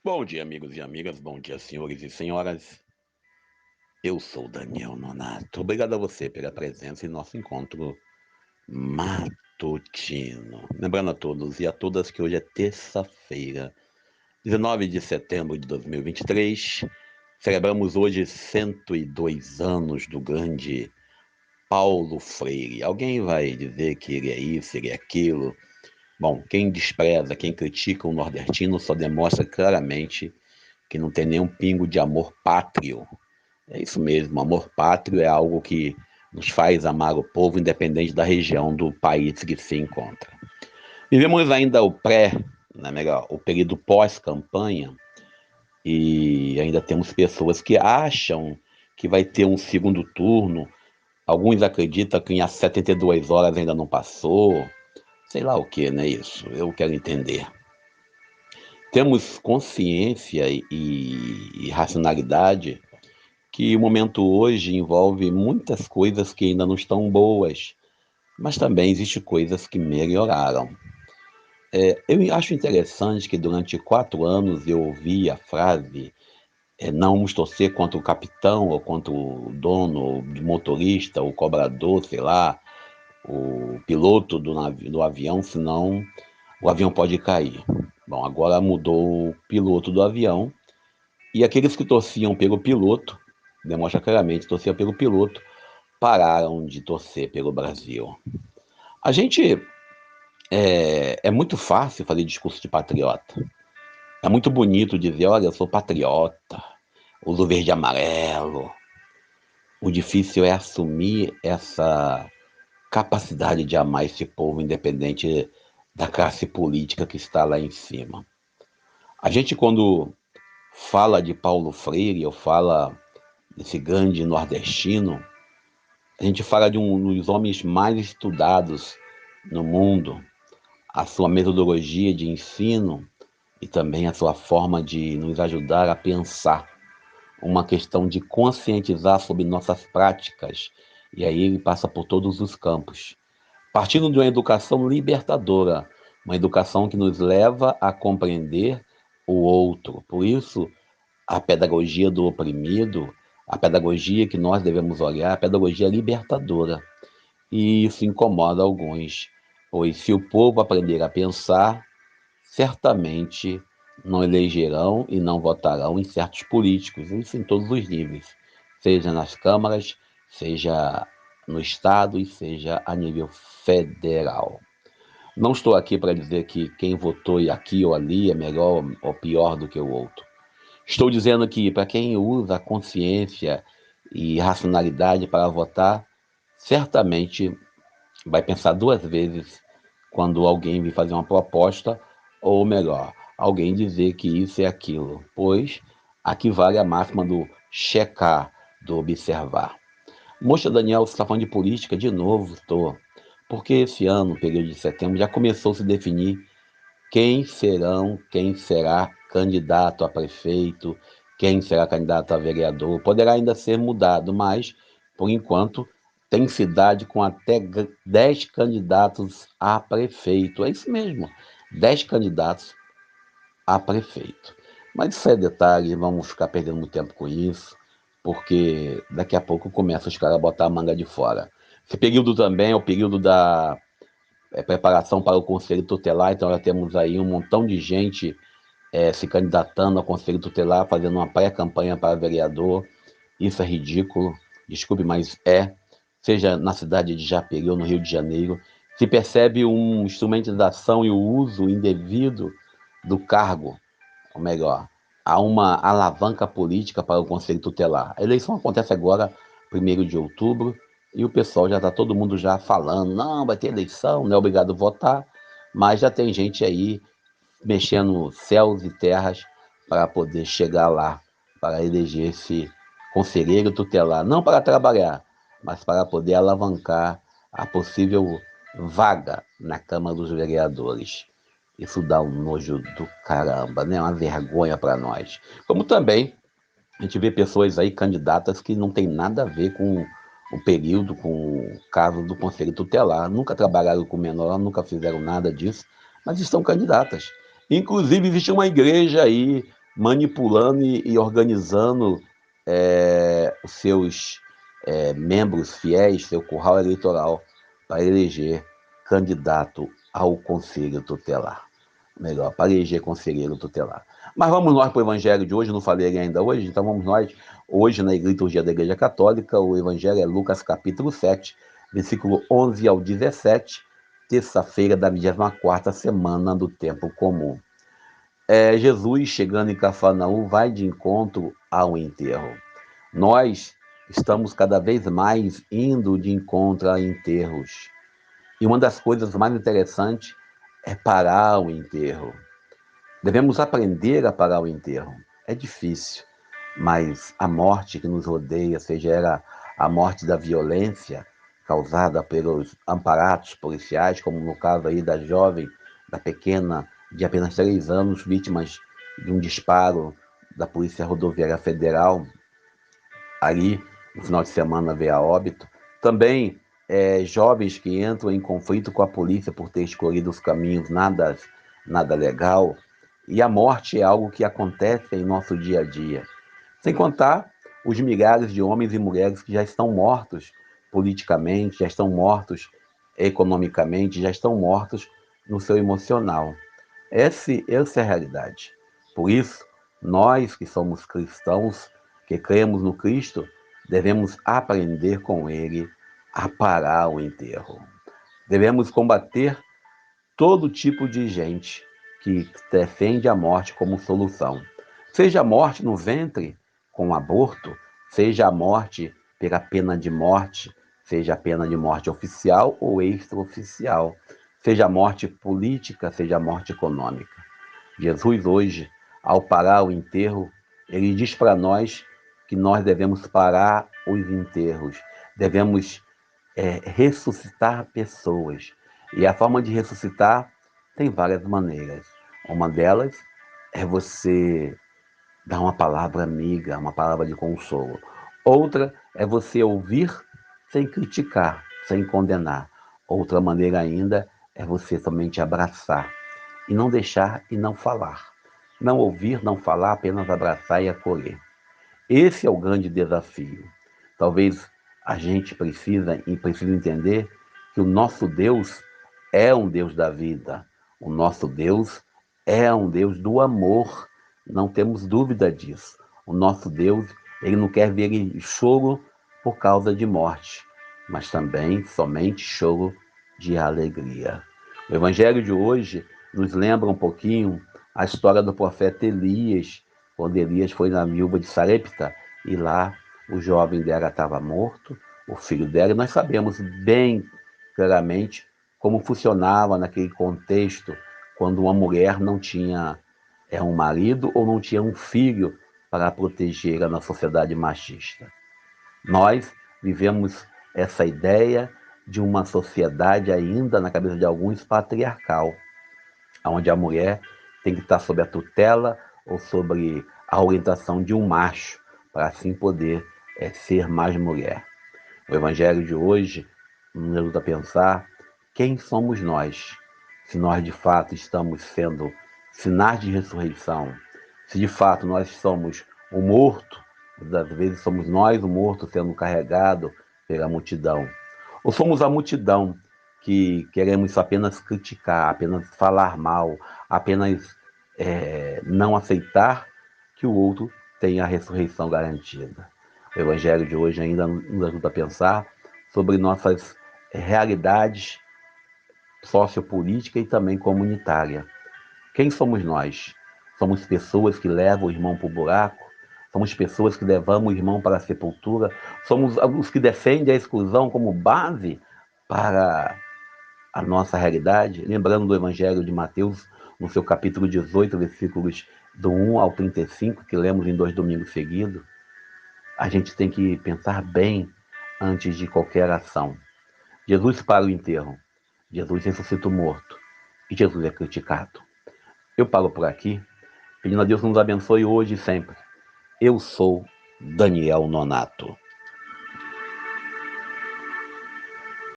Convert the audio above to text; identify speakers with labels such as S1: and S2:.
S1: Bom dia, amigos e amigas. Bom dia, senhores e senhoras. Eu sou Daniel Nonato. Obrigado a você pela presença em nosso encontro matutino. Lembrando a todos e a todas que hoje é terça-feira, 19 de setembro de 2023. Celebramos hoje 102 anos do grande Paulo Freire. Alguém vai dizer que ele é isso, ele é aquilo. Bom, quem despreza, quem critica o nordestino só demonstra claramente que não tem nenhum pingo de amor pátrio. É isso mesmo, amor pátrio é algo que nos faz amar o povo, independente da região do país que se encontra. Vivemos ainda o melhor, o período pós-campanha, e ainda temos pessoas que acham que vai ter um segundo turno. Alguns acreditam que em 72 horas ainda não passou. Sei lá o que, né? Isso, eu quero entender. Temos consciência e racionalidade que o momento hoje envolve muitas coisas que ainda não estão boas, mas também existem coisas que melhoraram. Eu acho interessante que durante 4 anos eu ouvi a frase não vamos torcer contra o capitão ou contra o dono, o motorista, o cobrador, sei lá, o piloto do avião, senão o avião pode cair. Bom, agora mudou o piloto do avião e aqueles que torciam pelo piloto, demonstra claramente, torciam pelo piloto, pararam de torcer pelo Brasil. A gente é muito fácil fazer discurso de patriota. É muito bonito dizer, olha, eu sou patriota, uso verde e amarelo. O difícil é assumir essa capacidade de amar esse povo, independente da classe política que está lá em cima. A gente, quando fala de Paulo Freire, ou fala desse grande nordestino, a gente fala de um dos homens mais estudados no mundo, a sua metodologia de ensino e também a sua forma de nos ajudar a pensar, uma questão de conscientizar sobre nossas práticas, e aí ele passa por todos os campos, partindo de uma educação libertadora, uma educação que nos leva a compreender o outro. Por isso, a pedagogia do oprimido, a pedagogia que nós devemos olhar, a pedagogia libertadora. E isso incomoda alguns, pois se o povo aprender a pensar, certamente não elegerão e não votarão em certos políticos, isso em todos os níveis, seja nas câmaras, seja no Estado e seja a nível federal. Não estou aqui para dizer que quem votou aqui ou ali é melhor ou pior do que o outro. Estou dizendo que para quem usa a consciência e racionalidade para votar, certamente vai pensar duas vezes quando alguém vir fazer uma proposta, ou melhor, alguém dizer que isso é aquilo, pois aqui vale a máxima do checar, do observar. Moxa Daniel, você está falando de política? De novo, estou. Porque esse ano, período de setembro, já começou a se definir quem será candidato a prefeito, quem será candidato a vereador. Poderá ainda ser mudado, mas, por enquanto, tem cidade com até 10 candidatos a prefeito. É isso mesmo, 10 candidatos a prefeito. Mas isso é detalhe, vamos ficar perdendo muito tempo com isso, porque daqui a pouco começa os caras a botar a manga de fora. Esse período também é o período da preparação para o Conselho Tutelar, então já temos aí um montão de gente se candidatando ao Conselho Tutelar, fazendo uma pré-campanha para vereador. Isso é ridículo, desculpe, mas seja na cidade de Japeri ou no Rio de Janeiro, se percebe uma instrumentalização e o uso indevido do cargo, ou melhor, há uma alavanca política para o Conselho Tutelar. A eleição acontece agora, 1º de outubro, e o pessoal já está todo mundo já falando, não, vai ter eleição, não é obrigado a votar, mas já tem gente aí mexendo céus e terras para poder chegar lá, para eleger esse conselheiro tutelar, não para trabalhar, mas para poder alavancar a possível vaga na Câmara dos Vereadores. Isso dá um nojo do caramba, né? Uma vergonha para nós. Como também a gente vê pessoas aí candidatas que não tem nada a ver com o período, com o caso do Conselho Tutelar. Nunca trabalharam com menor, nunca fizeram nada disso, mas estão candidatas. Inclusive, existe uma igreja aí manipulando e organizando os seus membros fiéis, seu curral eleitoral, para eleger candidato ao Conselho Tutelar. Melhor, para eleger conselheiro tutelar. Mas vamos nós para o Evangelho de hoje, não falei ainda hoje, então vamos nós. Hoje, na liturgia da Igreja Católica, o Evangelho é Lucas capítulo 7, versículo 11 ao 17, terça-feira da 24ª semana do tempo comum. Jesus, chegando em Cafarnaum, vai de encontro ao enterro. Nós estamos cada vez mais indo de encontro a enterros. E uma das coisas mais interessantes é parar o enterro. Devemos aprender a parar o enterro. É difícil, mas a morte que nos rodeia, seja ela a morte da violência causada pelos aparatos policiais, como no caso aí da jovem, da pequena, de apenas 3 anos, vítimas de um disparo da Polícia Rodoviária Federal, ali no final de semana veio a óbito. Também jovens que entram em conflito com a polícia por ter escolhido os caminhos nada legal. E a morte é algo que acontece em nosso dia a dia. Sem contar os milhares de homens e mulheres que já estão mortos politicamente, já estão mortos economicamente, já estão mortos no seu emocional. Essa é a realidade. Por isso, nós que somos cristãos, que cremos no Cristo, devemos aprender com Ele a parar o enterro. Devemos combater todo tipo de gente que defende a morte como solução. Seja a morte no ventre com aborto, seja a morte pela pena de morte, seja a pena de morte oficial ou extraoficial, seja a morte política, seja a morte econômica. Jesus hoje, ao parar o enterro, ele diz para nós que nós devemos parar os enterros, devemos ressuscitar pessoas. E a forma de ressuscitar tem várias maneiras. Uma delas é você dar uma palavra amiga, uma palavra de consolo. Outra é você ouvir sem criticar, sem condenar. Outra maneira ainda é você somente abraçar e não deixar e não falar. Não ouvir, não falar, apenas abraçar e acolher. Esse é o grande desafio. Talvez a gente precisa entender que o nosso Deus é um Deus da vida. O nosso Deus é um Deus do amor. Não temos dúvida disso. O nosso Deus, ele não quer ver choro por causa de morte, mas também somente choro de alegria. O Evangelho de hoje nos lembra um pouquinho a história do profeta Elias, quando Elias foi na viúva de Sarepta, e lá o jovem dela estava morto, o filho dela, e nós sabemos bem claramente como funcionava naquele contexto, quando uma mulher não tinha um marido ou não tinha um filho para protegê-la na sociedade machista. Nós vivemos essa ideia de uma sociedade ainda, na cabeça de alguns, patriarcal, onde a mulher tem que estar sob a tutela ou sobre a orientação de um macho, para assim poder ser mais mulher. O Evangelho de hoje nos ajuda a pensar quem somos nós, se nós de fato estamos sendo sinais de ressurreição, se de fato nós somos o morto, às vezes somos nós o morto sendo carregado pela multidão, ou somos a multidão que queremos apenas criticar, apenas falar mal, apenas não aceitar que o outro tem a ressurreição garantida. O Evangelho de hoje ainda nos ajuda a pensar sobre nossas realidades sociopolítica e também comunitária. Quem somos nós? Somos pessoas que levam o irmão para o buraco? Somos pessoas que levamos o irmão para a sepultura? Somos os que defendem a exclusão como base para a nossa realidade? Lembrando do Evangelho de Mateus, no seu capítulo 18, versículos do 1 ao 35, que lemos em 2 domingos seguidos, a gente tem que pensar bem antes de qualquer ação. Jesus para o enterro, Jesus ressuscita o morto e Jesus é criticado. Eu paro por aqui, pedindo a Deus que nos abençoe hoje e sempre. Eu sou Daniel Nonato.